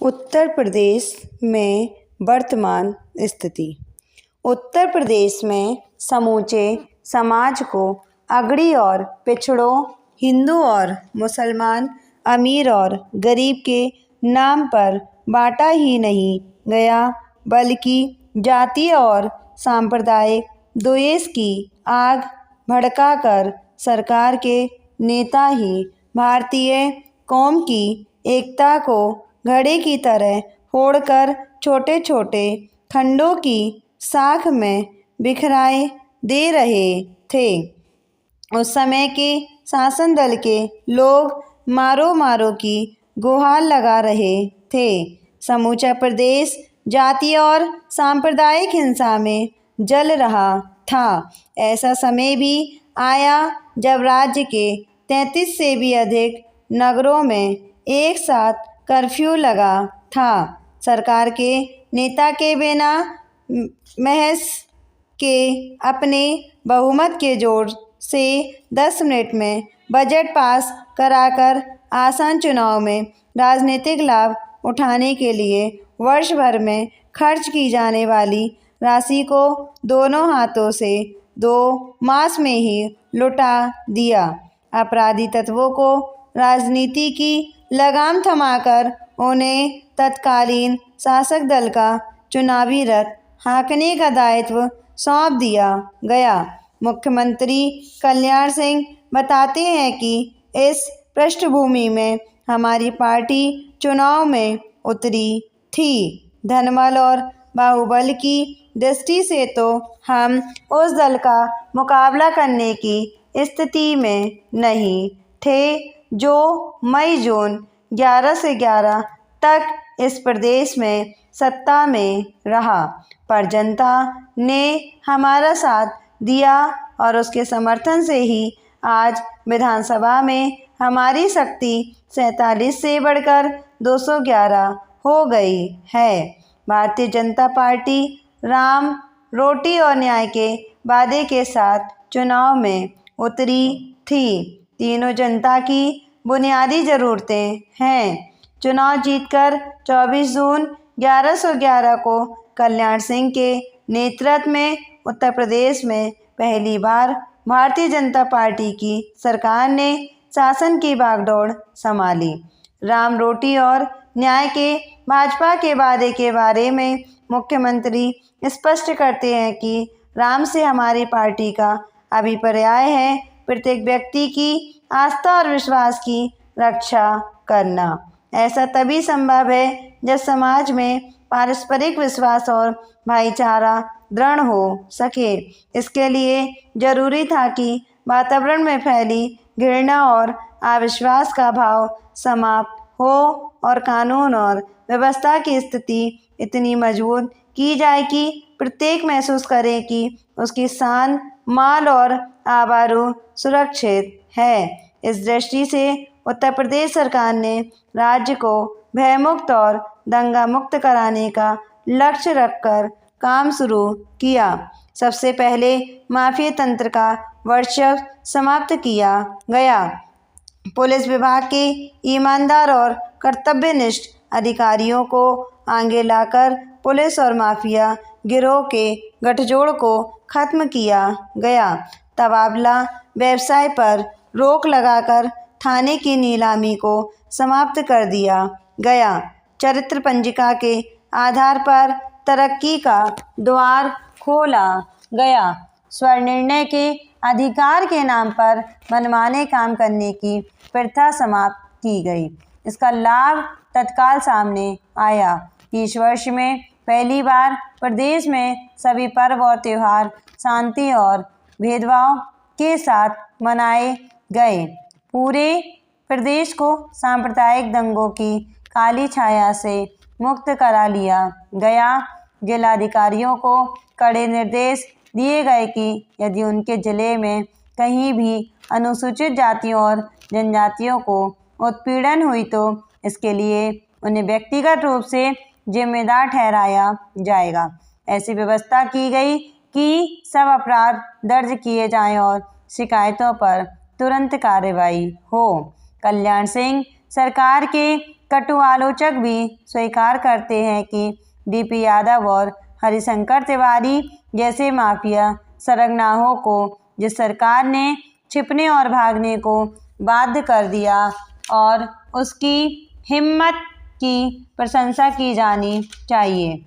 उत्तर प्रदेश में वर्तमान स्थिति। उत्तर प्रदेश में समूचे समाज को अगड़ी और पिछड़ों, हिंदू और मुसलमान, अमीर और गरीब के नाम पर बांटा ही नहीं गया, बल्कि जातीय और सांप्रदायिक द्वेष की आग भड़काकर सरकार के नेता ही भारतीय कौम की एकता को घड़े की तरह फोड़कर छोटे छोटे खंडों की साख में बिखराए दे रहे थे। उस समय के शासन दल के लोग मारो मारो की गुहार लगा रहे थे। समूचा प्रदेश जातीय और सांप्रदायिक हिंसा में जल रहा था। ऐसा समय भी आया जब राज्य के 33 से भी अधिक नगरों में एक साथ कर्फ्यू लगा था। सरकार के नेता के बिना महज के अपने बहुमत के जोर से 10 मिनट में बजट पास कराकर आसान चुनाव में राजनीतिक लाभ उठाने के लिए वर्ष भर में खर्च की जाने वाली राशि को दोनों हाथों से 2 मास में ही लुटा दिया। अपराधी तत्वों को राजनीति की लगाम थमाकर उन्हें तत्कालीन शासक दल का चुनावी रथ हाँकने का दायित्व सौंप दिया गया। मुख्यमंत्री कल्याण सिंह बताते हैं कि इस पृष्ठभूमि में हमारी पार्टी चुनाव में उतरी थी। धनबल और बाहुबल की दृष्टि से तो हम उस दल का मुकाबला करने की स्थिति में नहीं थे जो मई जून 11 से 11 तक इस प्रदेश में सत्ता में रहा, पर जनता ने हमारा साथ दिया और उसके समर्थन से ही आज विधानसभा में हमारी शक्ति 47 से बढ़कर 211 हो गई है। भारतीय जनता पार्टी राम, रोटी और न्याय के वादे के साथ चुनाव में उतरी थी। तीनों जनता की बुनियादी ज़रूरतें हैं। चुनाव जीतकर 24 जून 1111 को कल्याण सिंह के नेतृत्व में उत्तर प्रदेश में पहली बार भारतीय जनता पार्टी की सरकार ने शासन की बागडोर संभाली। राम, रोटी और न्याय के भाजपा के वादे के बारे में मुख्यमंत्री स्पष्ट करते हैं कि राम से हमारी पार्टी का अभिप्राय है प्रत्येक व्यक्ति की आस्था और विश्वास की रक्षा करना। ऐसा तभी संभव है जब समाज में पारस्परिक विश्वास और भाईचारा दृढ़ हो सके। इसके लिए जरूरी था कि वातावरण में फैली घृणा और अविश्वास का भाव समाप्त हो और कानून और व्यवस्था की स्थिति इतनी मजबूत की जाए कि प्रत्येक महसूस करे कि उसकी शान, माल और आबरू सुरक्षित है। इस दृष्टि से उत्तर प्रदेश सरकार ने राज्य को भयमुक्त और दंगा मुक्त कराने का लक्ष्य रखकर काम शुरू किया। सबसे पहले माफिया तंत्र का वर्चस्व समाप्त किया गया। पुलिस विभाग के ईमानदार और कर्तव्यनिष्ठ अधिकारियों को आगे लाकर पुलिस और माफिया गिरोह के गठजोड़ को खत्म किया गया। तबादला व्यवसाय पर रोक लगाकर थाने की नीलामी को समाप्त कर दिया गया। चरित्र पंजिका के आधार पर तरक्की का द्वार खोला गया। स्वनिर्णय के अधिकार के नाम पर मनमाने काम करने की प्रथा समाप्त की गई। इसका लाभ तत्काल सामने आया कि इस वर्ष में पहली बार प्रदेश में सभी पर्व और त्यौहार शांति और भेदभाव के साथ मनाए गए। पूरे प्रदेश को सांप्रदायिक दंगों की काली छाया से मुक्त करा लिया गया। जिलाधिकारियों को कड़े निर्देश दिए गए कि यदि उनके जिले में कहीं भी अनुसूचित जातियों और जनजातियों को उत्पीड़न हुई तो इसके लिए उन्हें व्यक्तिगत रूप से जिम्मेदार ठहराया जाएगा। ऐसी व्यवस्था की गई कि सब अपराध दर्ज किए जाएं और शिकायतों पर तुरंत कार्रवाई हो। कल्याण सिंह सरकार के कटु आलोचक भी स्वीकार करते हैं कि डीपी यादव और हरिशंकर तिवारी जैसे माफिया सरगनाहों को जिस सरकार ने छिपने और भागने को बाध्य कर दिया और उसकी हिम्मत की प्रशंसा की जानी चाहिए।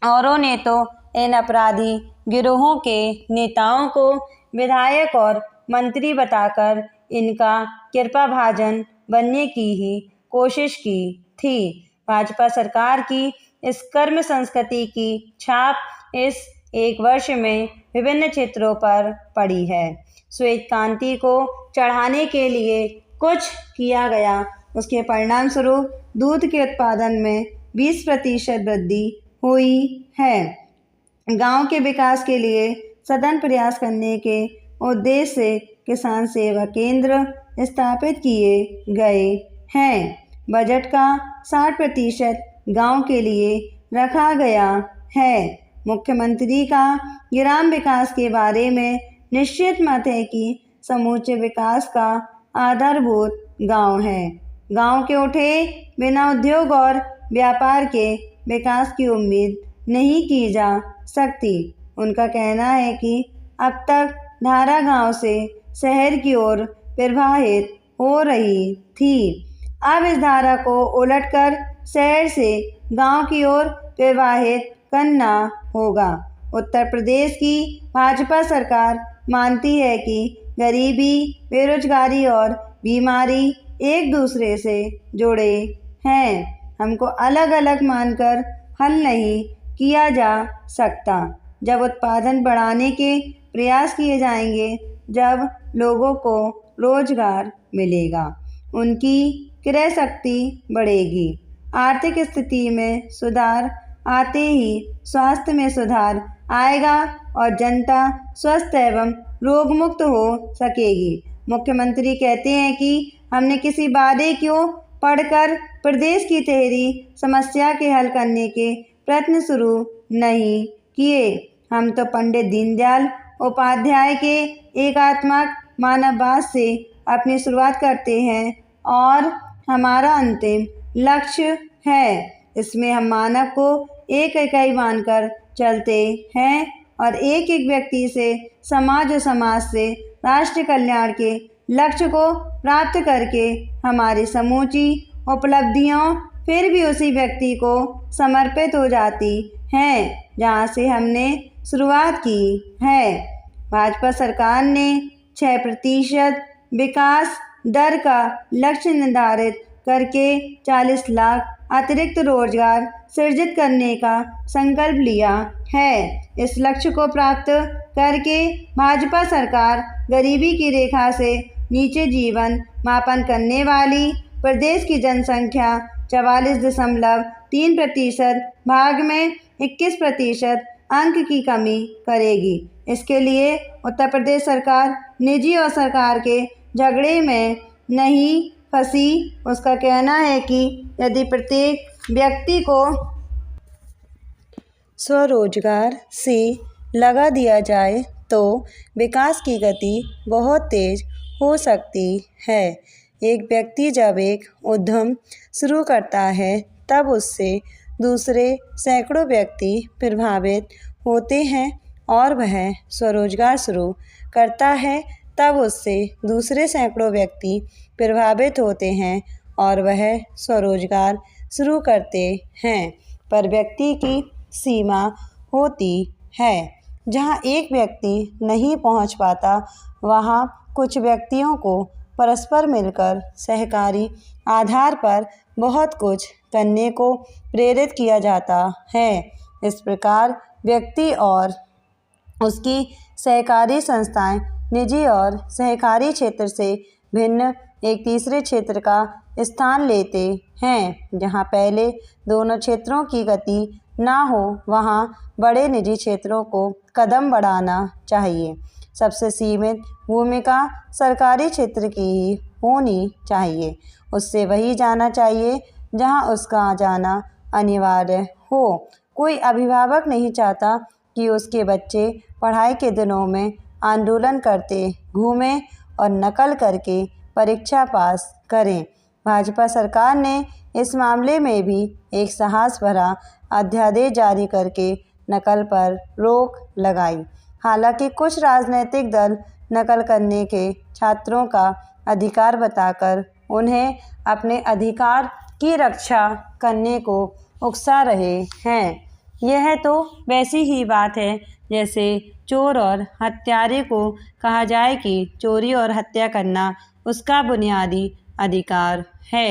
औरों ने तो इन अपराधी गिरोहों के नेताओं को विधायक और मंत्री बताकर इनका कृपाभाजन बनने की ही कोशिश की थी। भाजपा सरकार की इस कर्म संस्कृति की छाप इस एक वर्ष में विभिन्न क्षेत्रों पर पड़ी है। श्वेत क्रांति को चढ़ाने के लिए कुछ किया गया, उसके परिणाम स्वरूप दूध के उत्पादन में 20% वृद्धि हुई है। गांव के विकास के लिए सघन प्रयास करने के उद्देश्य से किसान सेवा केंद्र स्थापित किए गए हैं। बजट का 60% गांव के लिए रखा गया है। मुख्यमंत्री का ग्राम विकास के बारे में निश्चित मत है कि समूचे विकास का आधारभूत गांव है। गांव के उठे बिना उद्योग और व्यापार के विकास की उम्मीद नहीं की जा सकती। उनका कहना है कि अब तक धारा गांव से शहर की ओर प्रवाहित हो रही थी, अब इस धारा को उलटकर शहर से गांव की ओर प्रवाहित करना होगा। उत्तर प्रदेश की भाजपा सरकार मानती है कि गरीबी, बेरोजगारी और बीमारी एक दूसरे से जुड़े हैं। हमको अलग अलग मानकर हल नहीं किया जा सकता। जब उत्पादन बढ़ाने के प्रयास किए जाएंगे, जब लोगों को रोजगार मिलेगा, उनकी क्रय शक्ति बढ़ेगी, आर्थिक स्थिति में सुधार आते ही स्वास्थ्य में सुधार आएगा और जनता स्वस्थ एवं रोगमुक्त हो सकेगी। मुख्यमंत्री कहते हैं कि हमने किसी वादे को पढ़कर प्रदेश की तहरी समस्या के हल करने के प्रयत्न शुरू नहीं किए। हम तो पंडित दीनदयाल उपाध्याय के एकात्मक मानववाद से अपनी शुरुआत करते हैं और हमारा अंतिम लक्ष्य है। इसमें हम मानव को एक इकाई मानकर चलते हैं और एक एक व्यक्ति से समाज और समाज से राष्ट्र कल्याण के लक्ष्य को प्राप्त करके हमारी समूची उपलब्धियों फिर भी उसी व्यक्ति को समर्पित हो जाती हैं जहां से हमने शुरुआत की है। भाजपा सरकार ने 6% विकास दर का लक्ष्य निर्धारित करके 40 लाख अतिरिक्त रोजगार सृजित करने का संकल्प लिया है। इस लक्ष्य को प्राप्त करके भाजपा सरकार गरीबी की रेखा से नीचे जीवन यापन करने वाली प्रदेश की जनसंख्या 44.3% भाग में 21% अंक की कमी करेगी। इसके लिए उत्तर प्रदेश सरकार निजी और सरकार के झगड़े में नहीं फंसी। उसका कहना है कि यदि प्रत्येक व्यक्ति को स्वरोजगार से लगा दिया जाए तो विकास की गति बहुत तेज हो सकती है। एक व्यक्ति जब एक उद्यम शुरू करता है तब उससे दूसरे सैकड़ों व्यक्ति प्रभावित होते हैं और वह स्वरोजगार शुरू करता है तब उससे दूसरे सैकड़ों व्यक्ति प्रभावित होते हैं और वह स्वरोजगार शुरू करते हैं। पर व्यक्ति की सीमा होती है। जहाँ एक व्यक्ति नहीं पहुँच पाता वहाँ कुछ व्यक्तियों को परस्पर मिलकर सहकारी आधार पर बहुत कुछ करने को प्रेरित किया जाता है। इस प्रकार व्यक्ति और उसकी सहकारी संस्थाएं निजी और सहकारी क्षेत्र से भिन्न एक तीसरे क्षेत्र का स्थान लेते हैं। जहां पहले दोनों क्षेत्रों की गति ना हो वहां बड़े निजी क्षेत्रों को कदम बढ़ाना चाहिए। सबसे सीमित भूमिका सरकारी क्षेत्र की ही होनी चाहिए। उससे वही जाना चाहिए जहां उसका जाना अनिवार्य हो। कोई अभिभावक नहीं चाहता कि उसके बच्चे पढ़ाई के दिनों में आंदोलन करते घूमें और नकल करके परीक्षा पास करें। भाजपा सरकार ने इस मामले में भी एक साहस भरा अध्यादेश जारी करके नकल पर रोक लगाई। हालांकि कुछ राजनीतिक दल नकल करने के छात्रों का अधिकार बताकर उन्हें अपने अधिकार की रक्षा करने को उकसा रहे हैं। यह तो वैसी ही बात है जैसे चोर और हत्यारे को कहा जाए कि चोरी और हत्या करना उसका बुनियादी अधिकार है।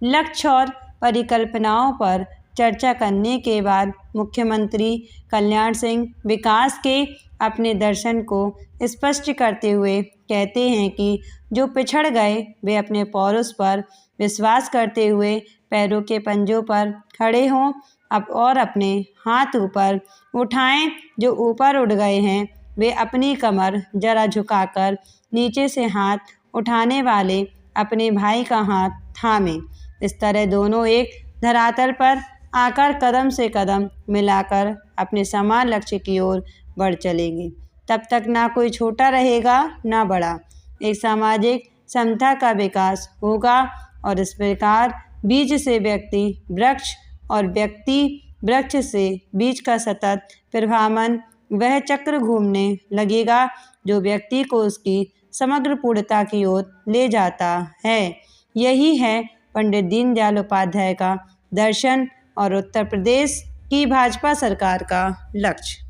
लक्ष्य और परिकल्पनाओं पर चर्चा करने के बाद मुख्यमंत्री कल्याण सिंह विकास के अपने दर्शन को स्पष्ट करते हुए कहते हैं कि जो पिछड़ गए वे अपने पौरुष पर विश्वास करते हुए पैरों के पंजों पर खड़े हों और अपने हाथ ऊपर उठाएं। जो ऊपर उठ गए हैं वे अपनी कमर जरा झुकाकर नीचे से हाथ उठाने वाले अपने भाई का हाथ थामें। इस तरह दोनों एक धरातल पर आकर कदम से कदम मिलाकर अपने समान लक्ष्य की ओर बढ़ चलेंगे। तब तक ना कोई छोटा रहेगा ना बड़ा। एक सामाजिक समता का विकास होगा और इस प्रकार बीज से व्यक्ति वृक्ष और व्यक्ति वृक्ष से बीज का सतत प्रवाहमान वह चक्र घूमने लगेगा जो व्यक्ति को उसकी समग्र पूर्णता की ओर ले जाता है। यही है पंडित दीनदयाल उपाध्याय का दर्शन और उत्तर प्रदेश की भाजपा सरकार का लक्ष्य।